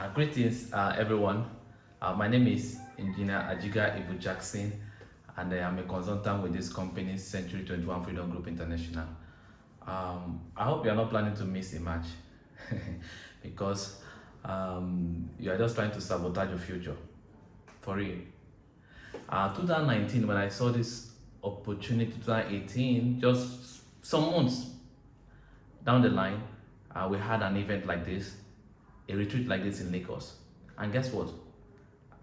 Greetings, everyone. My name is Engineer Ajiga Ibu Jackson, and I'm a consultant with this company, Century 21 Freedom Group International. I hope you are not planning to miss a match because you are just trying to sabotage your future. For real. 2019, when I saw this opportunity, 2018, just some months down the line, we had an event like this, a retreat like this in Lagos. And guess what?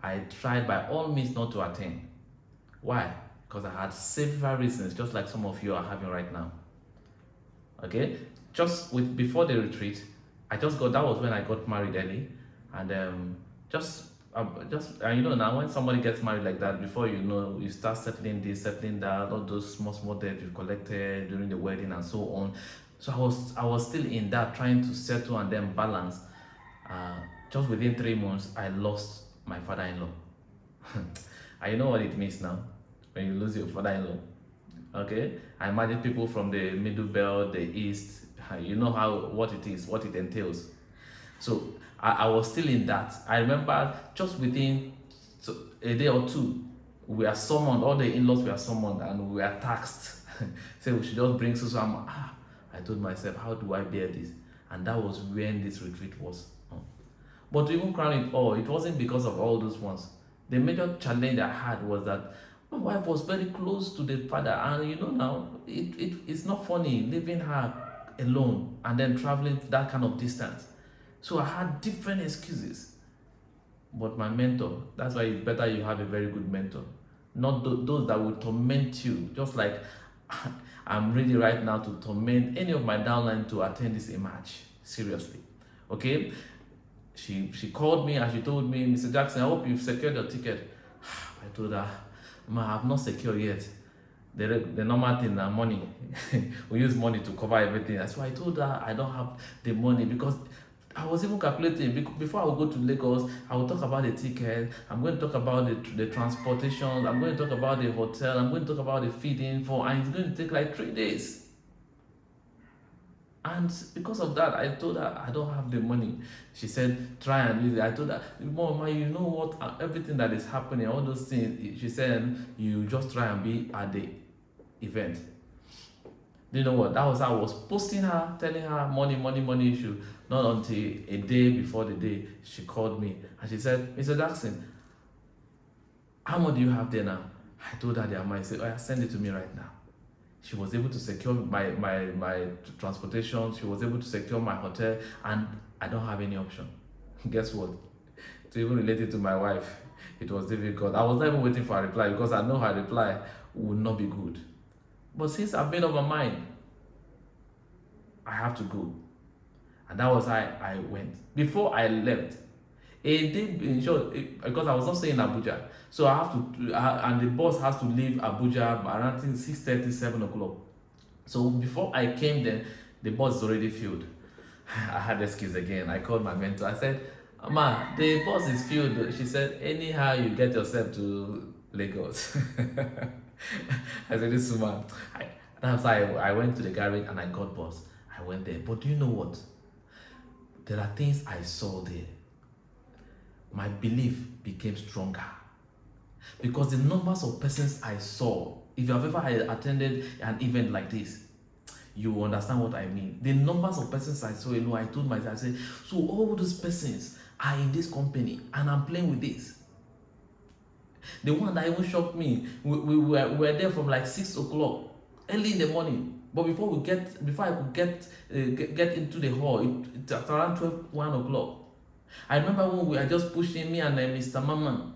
I tried by all means not to attend. Why? Because I had several reasons, just like some of you are having right now. Okay? Just with before the retreat, I just got that was when I got married early, and you know, now when somebody gets married like that, before you know, you start settling this, settling that, all those small debts you collected during the wedding and so on. So I was still in that, trying to settle and then balance. Just within 3 months, I lost my father-in-law. And you know what it means now when you lose your father-in-law. Okay, I imagine people from the middle belt, the east, you know what it is, what it entails. So I was still in that. I remember just within a day or two, we are summoned, all the in-laws were summoned, and we are taxed. So we should just bring so I told myself, how do I bear this? And that was when this retreat was. But to even crown it all, it wasn't because of all those ones. The major challenge I had was that my wife was very close to the father, and you know now it's not funny leaving her alone and then traveling that kind of distance. So I had different excuses. But my mentor, that's why it's better you have a very good mentor, not those that will torment you, just like I'm ready right now to torment any of my downline to attend this match. Seriously. Okay? She called me and she told me, Mr. Jackson, I hope you've secured your ticket. I told her, Ma, I have not secured yet. The normal thing now, money. We use money to cover everything. So I told her I don't have the money, because I was even calculating before I would go to Lagos. I will talk about the ticket. I'm going to talk about the transportation. I'm going to talk about the hotel. I'm going to talk about the feeding and it's going to take like 3 days. And because of that, I told her I don't have the money. She said, try and use it. I told her, Mama, you know what, everything that is happening, all those things. She said, you just try and be at the event. Do you know what? That was how I was posting her, telling her money issue. Not until a day before the day, she called me and she said, Mr. Jackson, how much do you have there now? I told her the amount. I said, oh, yeah, send it to me right now. She was able to secure my transportation. She was able to secure my hotel, and I don't have any option. Guess what? To even relate it to my wife, it was difficult. I was not even waiting for a reply, because I know her reply would not be good. But since I've made up my mind, I have to go. And that was how I went. Before I left, a day in short, because I was not staying in Abuja, so I have to, and the bus has to leave Abuja around 6:30, 7 o'clock. So before I came there, the bus is already filled. I had excuse again. I called my mentor. I said, Ma, the bus is filled. She said, anyhow you get yourself to Lagos. I said, this woman. That's why I went to the garage and I got bus. I went there. But do you know what? There are things I saw there. My belief became stronger, because the numbers of persons I saw, if you have ever attended an event like this, you will understand what I mean. The numbers of persons I saw, I told myself, I said, so all those persons are in this company and I'm playing with this. The one that even shocked me, we were there from like 6 o'clock, early in the morning. But before I could get into the hall, it's around 1 o'clock. I remember when we were just pushing, me and Mr. Mama,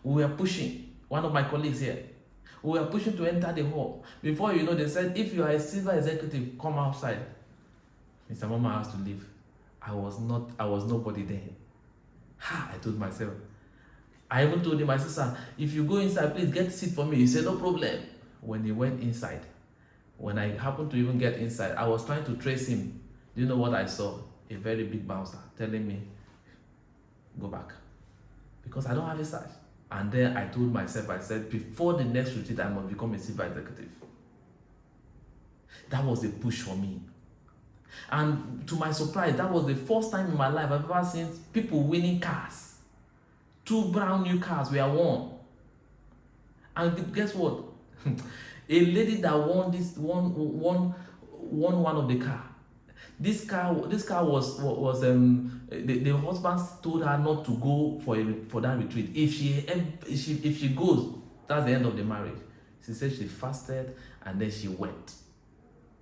we were pushing, one of my colleagues here. We were pushing to enter the hall. Before you know, they said, if you are a silver executive, come outside. Mr. Mama has to leave. I was nobody there. I told myself. I even told him, my sister, if you go inside, please get a seat for me. He said, no problem. When he went inside, when I happened to even get inside, I was trying to trace him. Do you know what I saw? A very big bouncer telling me, go back, because I don't have a badge. And then I told myself, I said, before the next retreat, I must become a silver executive. That was a push for me. And to my surprise, that was the first time in my life I've ever seen people winning cars. 2 brand new cars were won. And guess what? A lady that won this won one of the car. This car was the husband told her not to go for that retreat. If she goes, that's the end of the marriage. She said she fasted and then she went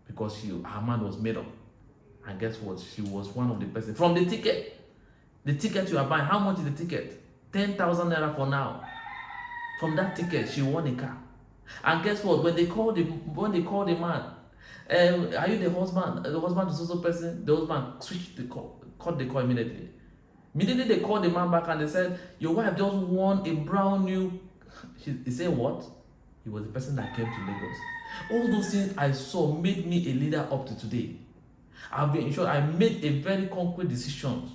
because her mind was made up. And guess what? She was one of the person from the ticket. The ticket you are buying, how much is the ticket? 10,000 naira for now. From that ticket, she won a car. And guess what? When they called the man, are you the husband? The husband is also person. The husband switched the call, cut the call immediately. Immediately they called the man back and they said, your wife just won a brand new. He said what? He was the person that came to Lagos. All those things I saw made me a leader up to today. I've been sure I made a very concrete decision.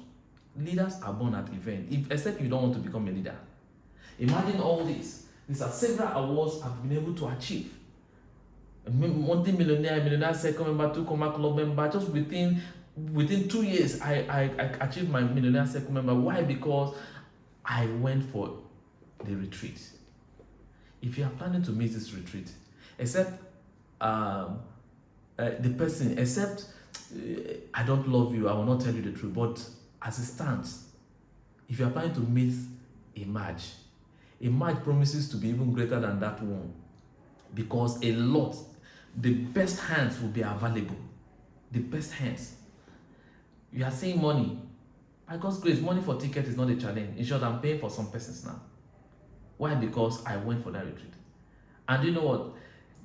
Leaders are born at event, except you don't want to become a leader. Imagine all this. These are several awards I've been able to achieve. Multi-millionaire circle member, 2 Comma Club member. Just within 2 years, I achieved my millionaire circle member. Why? Because I went for the retreat. If you are planning to miss this retreat, except the person, I don't love you, I will not tell you the truth. But as it stands, if you are planning to miss a match promises to be even greater than that one, because the best hands will be available. The best hands. You are saying money. By God's grace, money for ticket is not a challenge. In short, I'm paying for some persons now. Why? Because I went for that retreat. And you know what?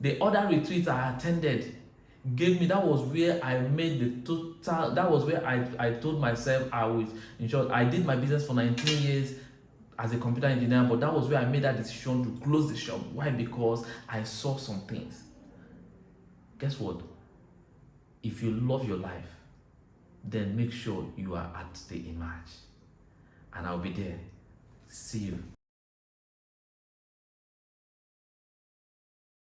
The other retreats I attended gave me, that was where I made the total, that was where I told myself in short, I did my business for 19 years as a computer engineer, but that was where I made that decision to close the shop. Why? Because I saw some things. Guess what? If you love your life, then make sure you are at the emerge. And I'll be there. See you.